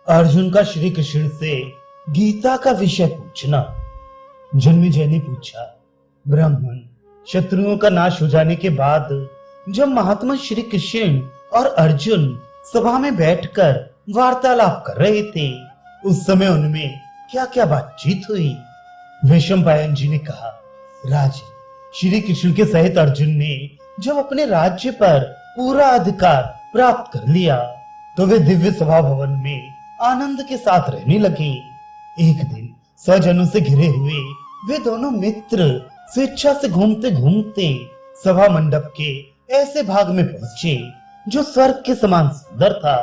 अर्जुन का श्री कृष्ण से गीता का विषय पूछना। जन्मेजय ने पूछा, ब्राह्मण, शत्रुओं का नाश हो जाने के बाद जब महात्मा श्री कृष्ण और अर्जुन सभा में बैठकर वार्तालाप कर रहे थे, उस समय उनमें क्या क्या बातचीत हुई? वैशंपायन जी ने कहा, राजन, श्री कृष्ण के सहित अर्जुन ने जब अपने राज्य पर पूरा अधिकार प्राप्त कर लिया तो वे दिव्य सभा भवन में आनंद के साथ रहने लगे। एक दिन स्वजनों से घिरे हुए वे दोनों मित्र स्वेच्छा से घूमते घूमते सभा मंडप के ऐसे भाग में पहुंचे जो स्वर्ग के समान सुंदर था।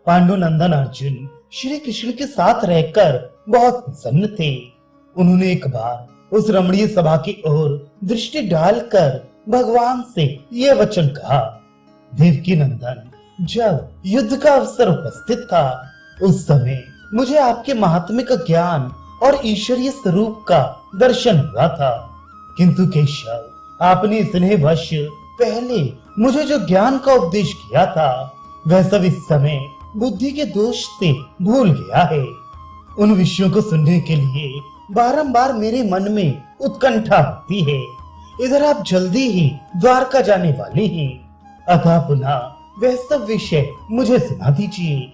पांडुनंदन अर्जुन श्री कृष्ण के साथ रहकर बहुत प्रसन्न थे। उन्होंने एक बार उस रमणीय सभा की ओर दृष्टि डालकर भगवान से यह वचन कहा, देवकी नंदन, जब युद्ध का अवसर उपस्थित था उस समय मुझे आपके महात्म्य का ज्ञान और ईश्वरीय स्वरूप का दर्शन हुआ था, किंतु केशव, आपने स्नेहवश पहले मुझे जो ज्ञान का उपदेश किया था वह सब इस समय बुद्धि के दोष से भूल गया है। उन विषयों को सुनने के लिए बारंबार मेरे मन में उत्कंठा होती है। इधर आप जल्दी ही द्वारका जाने वाले हैं, अतः पुनः वह सब विषय मुझे सुना दीजिए।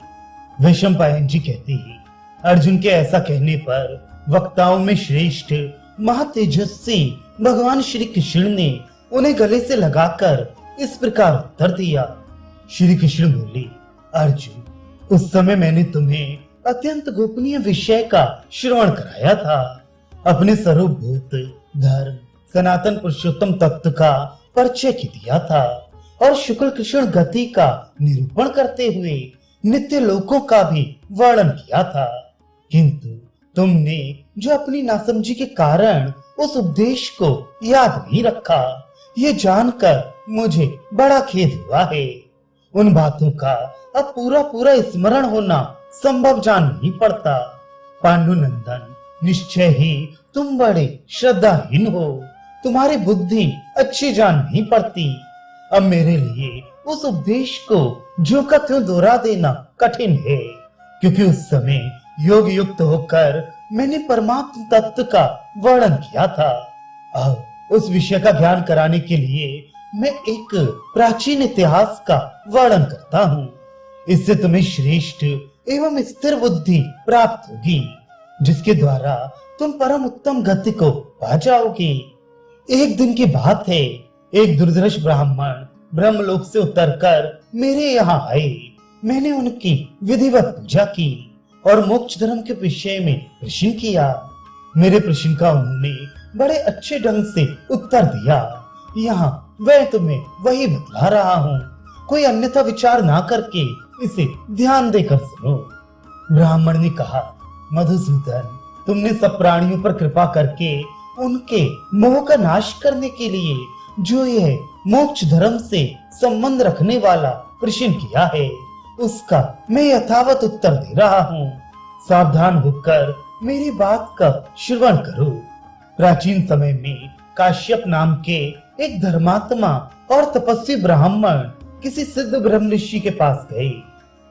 वैशंपायन जी कहते हैं, अर्जुन के ऐसा कहने पर वक्ताओं में श्रेष्ठ महातेजस्वी भगवान श्री कृष्ण ने उन्हें गले से लगाकर इस प्रकार उत्तर दिया। श्री कृष्ण बोले, अर्जुन, उस समय मैंने तुम्हें अत्यंत गोपनीय विषय का श्रवण कराया था। अपने स्वरूपभूत धर्म सनातन पुरुषोत्तम तत्व का परिचय दिया था और शुक्ल कृष्ण गति का निरूपण करते हुए नित्य लोकों का भी वर्णन किया था, किंतु तुमने जो अपनी नासमझी के कारण उस उपदेश को याद नहीं रखा, ये जानकर मुझे बड़ा खेद हुआ है। उन बातों का अब पूरा पूरा स्मरण होना संभव जान नहीं पड़ता। पांडुनंदन, निश्चय ही तुम बड़े श्रद्धाहीन हो, तुम्हारी बुद्धि अच्छी जान नहीं पड़ती। अब मेरे लिए उस उपदेश को ज्यों का त्यों दोहरा देना कठिन है, क्योंकि उस समय योग युक्त होकर मैंने परमात्म तत्व का वर्णन किया था। अब उस विषय का ज्ञान कराने के लिए मैं एक प्राचीन इतिहास का वर्णन करता हूँ। इससे तुम्हें श्रेष्ठ एवं स्थिर बुद्धि प्राप्त होगी, जिसके द्वारा तुम परम उत्तम गति को पा जाओगे। एक दिन की बात है, एक दुर्धर्ष ब्राह्मण ब्रह्मलोक से उतरकर मेरे यहाँ आए। मैंने उनकी विधिवत पूजा की और मोक्ष धर्म के विषय में प्रश्न किया। मेरे प्रश्न का उन्होंने बड़े अच्छे ढंग से उत्तर दिया। यहाँ मैं तुम्हें वही बतला रहा हूँ, कोई अन्यथा विचार ना करके इसे ध्यान देकर सुनो। ब्राह्मण ने कहा, मधुसूदन, तुमने सब प्राणियों पर कृपा करके उनके मोह का नाश करने के लिए जो यह मोक्ष धर्म से संबंध रखने वाला प्रश्न किया है, उसका मैं यथावत उत्तर दे रहा हूँ। सावधान होकर मेरी बात का श्रवण करो। प्राचीन समय में काश्यप नाम के एक धर्मात्मा और तपस्वी ब्राह्मण किसी सिद्ध ब्रह्म ऋषि के पास गए,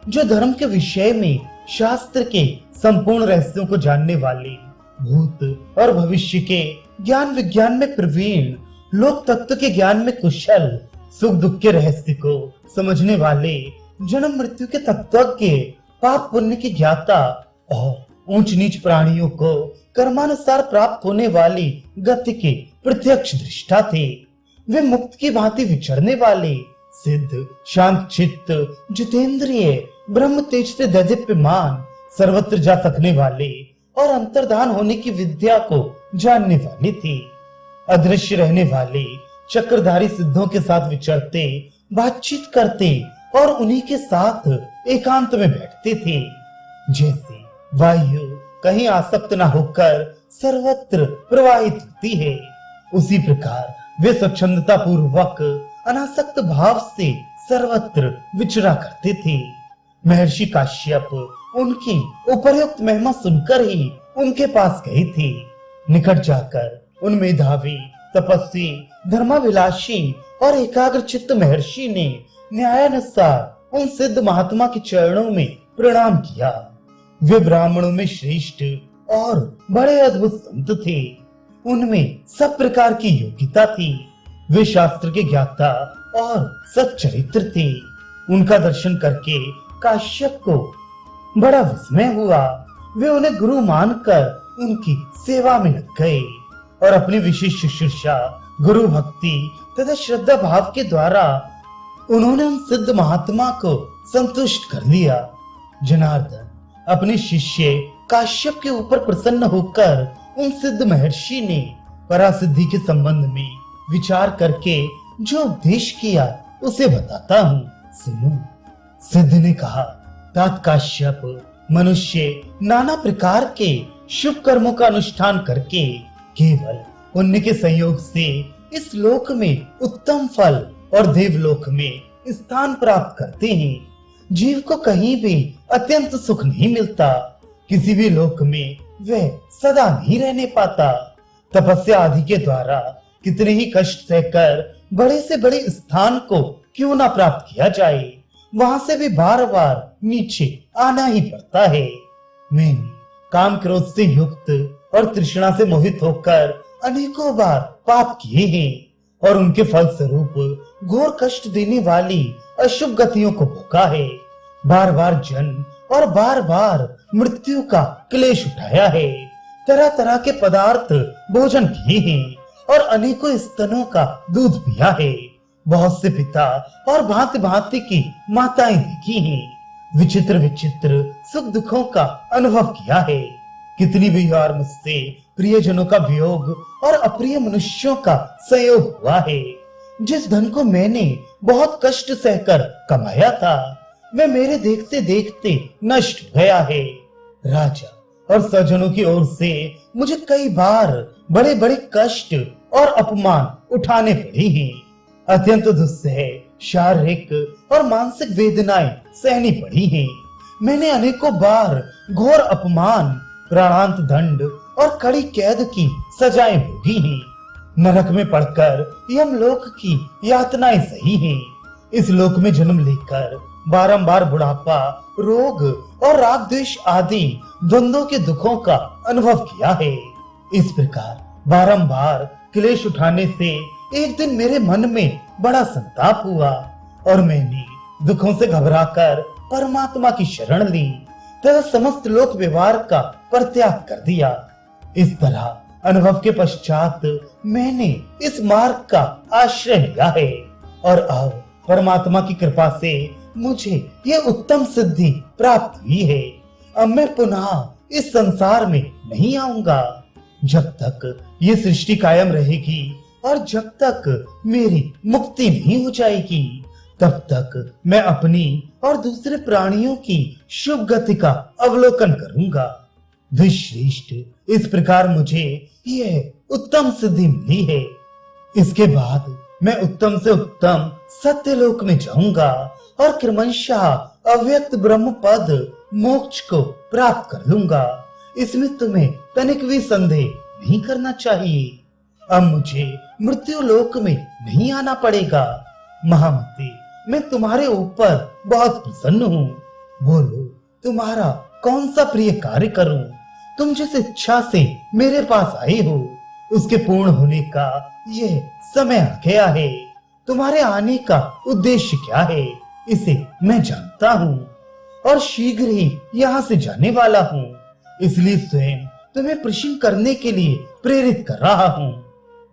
जो धर्म के विषय में शास्त्र के संपूर्ण रहस्यों को जानने वाले, भूत और भविष्य के ज्ञान विज्ञान में प्रवीण, लोक तत्व के ज्ञान में कुशल, सुख दुख के रहस्य को समझने वाले, जन्म मृत्यु के तत्वज्ञ, पाप पुण्य की ज्ञाता और ऊंच नीच प्राणियों को कर्मानुसार प्राप्त होने वाली गति के प्रत्यक्ष दृष्टा थे। वे मुक्त की भांति विचरने वाले, सिद्ध, शांत चित्त, जितेंद्रिय, ब्रह्म तेज से दैदीप्यमान, सर्वत्र जा सकने वाले और अंतर्धान होने की विद्या को जानने वाले थे। अदृश्य रहने वाले चक्रधारी सिद्धों के साथ विचरते, बातचीत करते और उन्हीं के साथ एकांत में बैठते थे। जैसे वायु कहीं आसक्त न होकर सर्वत्र प्रवाहित होती है, उसी प्रकार वे स्वच्छंदता पूर्वक अनासक्त भाव से सर्वत्र विचरा करते थे। महर्षि काश्यप उनकी उपर्युक्त महिमा सुनकर ही उनके पास गए थे। निकट जाकर उन मेधावी, तपस्वी, धर्माभिलाषी और एकाग्र चित्त महर्षि ने न्यायानुसार उन सिद्ध महात्मा के चरणों में प्रणाम किया वे ब्राह्मणों में श्रेष्ठ और बड़े अद्भुत संत थे। उनमें सब प्रकार की योग्यता थी। वे शास्त्र के ज्ञाता और सच्चरित्र थे। उनका दर्शन करके काश्यप को बड़ा विस्मय हुआ। वे उन्हें गुरु मानकर उनकी सेवा में लग गए और अपनी विशेष शुश्रूषा, गुरु भक्ति तथा श्रद्धा भाव के द्वारा उन्होंने उन सिद्ध महात्मा को संतुष्ट कर दिया। जनार्दन अपने शिष्य काश्यप के ऊपर प्रसन्न होकर उन सिद्ध महर्षि ने परासिद्धि के संबंध में विचार करके जो उपदेश किया उसे बताता हूँ, सुनो। सिद्ध ने कहा, तात काश्यप मनुष्य नाना प्रकार के शुभ कर्मों का अनुष्ठान करके केवल पुण्य के संयोग से इस लोक में उत्तम फल और देवलोक में स्थान प्राप्त करते हैं। जीव को कहीं भी अत्यंत सुख नहीं मिलता। किसी भी लोक में वह सदा नहीं रहने पाता। तपस्या आदि के द्वारा कितने ही कष्ट सहकर बड़े से बड़े स्थान को क्यों ना प्राप्त किया जाए, वहां से भी बार बार नीचे आना ही पड़ता है। मैंने काम क्रोध से युक्त और तृष्णा से मोहित होकर अनेकों बार पाप किए हैं और उनके फल स्वरूप घोर कष्ट देने वाली अशुभ गतियों को भोगा है। बार बार जन्म और बार बार मृत्यु का क्लेश उठाया है। तरह तरह के पदार्थ भोजन किए हैं और अनेकों स्तनों का दूध पिया है। बहुत से पिता और भांति भांति की माताएं देखी हैं। विचित्र विचित्र सुख दुखों का अनुभव किया है। कितनी भी बार मुझसे प्रियजनों का वियोग और अप्रिय मनुष्यों का संयोग हुआ है। जिस धन को मैंने बहुत कष्ट सहकर कमाया था वह मेरे देखते देखते नष्ट हो गया है। राजा और सज्जनों की ओर से मुझे कई बार बड़े बड़े कष्ट और अपमान उठाने पड़े हैं। अत्यंत दुस्सह शारीरिक और मानसिक वेदनाएं सहनी पड़ी हैं। मैंने अनेकों बार घोर अपमान, प्राणांत दंड और कड़ी कैद की सजाएं भोगी हैं। नरक में पड़कर यमलोक की यातनाएं सही हैं। इस लोक में जन्म लेकर बारंबार बुढ़ापा, रोग और राग द्वेष आदि द्वंद्वों के दुखों का अनुभव किया है। इस प्रकार बारंबार क्लेश उठाने से एक दिन मेरे मन में बड़ा संताप हुआ और मैंने दुखों से घबराकर परमात्मा की शरण ली तथा समस्त लोक व्यवहार का परित्याग कर दिया। इस तरह अनुभव के पश्चात मैंने इस मार्ग का आश्रय लिया है और अब परमात्मा की कृपा से मुझे यह उत्तम सिद्धि प्राप्त हुई है। अब मैं पुनः इस संसार में नहीं आऊंगा। जब तक ये सृष्टि कायम रहेगी और जब तक मेरी मुक्ति नहीं हो जाएगी तब तक मैं अपनी और दूसरे प्राणियों की शुभ गति का अवलोकन करूंगा। द्विश्रेष्ठ, इस प्रकार मुझे यह उत्तम सिद्धि मिली है। इसके बाद मैं उत्तम से उत्तम सत्यलोक में जाऊंगा और क्रमशः अव्यक्त ब्रह्म पद मोक्ष को प्राप्त कर लूंगा। इसमें तुम्हें तनिक भी संदेह नहीं करना चाहिए। अब मुझे मृत्यु लोक में नहीं आना पड़ेगा। महामती, मैं तुम्हारे ऊपर बहुत प्रसन्न हूँ। बोलो, तुम्हारा कौन सा प्रिय कार्य करूं? तुम जिस इच्छा से मेरे पास आए हो उसके पूर्ण होने का यह समय आ गया है। तुम्हारे आने का उद्देश्य क्या है इसे मैं जानता हूँ और शीघ्र ही यहाँ से जाने वाला हूँ। इसलिए स्वयं तुम्हें प्रश्न करने के लिए प्रेरित कर रहा हूँ।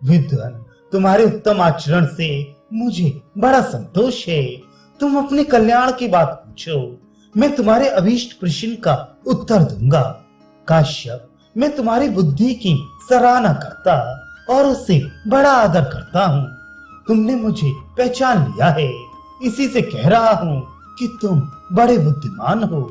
विद्वान, तुम्हारे उत्तम आचरण से मुझे बड़ा संतोष है। तुम अपने कल्याण की बात पूछो, मैं तुम्हारे अभीष्ट प्रश्न का उत्तर दूंगा। काश्यप, मैं तुम्हारी बुद्धि की सराहना करता और उससे बड़ा आदर करता हूँ। तुमने मुझे पहचान लिया है, इसी से कह रहा हूँ कि तुम बड़े बुद्धिमान हो।